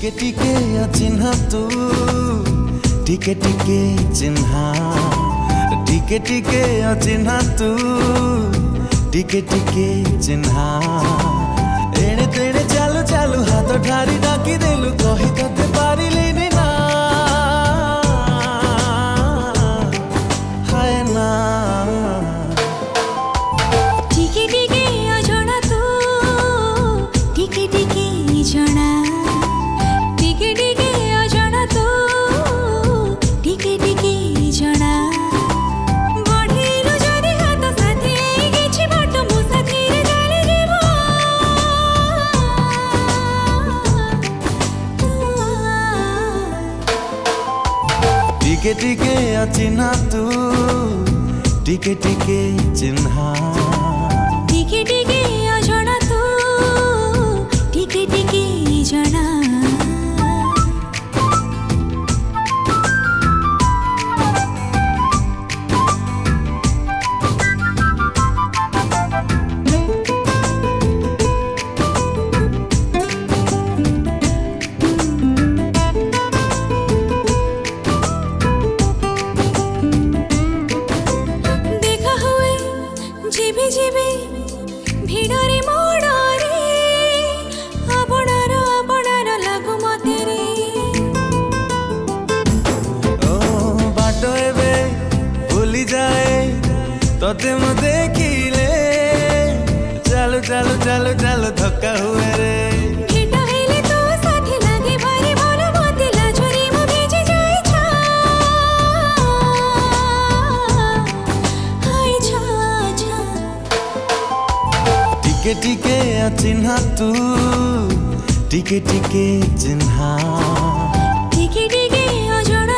टिके टिके अचिन्हा तू टिके टिके चिन्हा टिके टिके अचिन्हा तू टिके टिके चिन्हा एणे तेणे चालू चालू हाथ ठारी डाकी देलु कही तते पारिलिनी ना हाय ना टिके टिके अजଣା तू टिके टिके जଣା टिके टिके अजଣା तू टिके टिके जଣା बढ़ेलु जदि हाथ साथी किछि बाट मो साथी रे डाली जीवो टिके टिके अचिन्हा तू टिके टिके चिन्हा टिके टिके अजଣା तू टिके टिके जଣା देखा हुए जीवी जीवी भिड़रे मोड़रे आपणार लागु मते रे ओ बाट एबे भूली जाए तोते मु देखिले चालू चालू चालू चालू धक्का हुए रे भेट हेले तो साथी लागे भारी भल मते लाजरी मु भेजे जाय छा हाय छा छा टिके टिके अचिन्हा तू टिके टिके चिन्हा टिके टिके अजଣା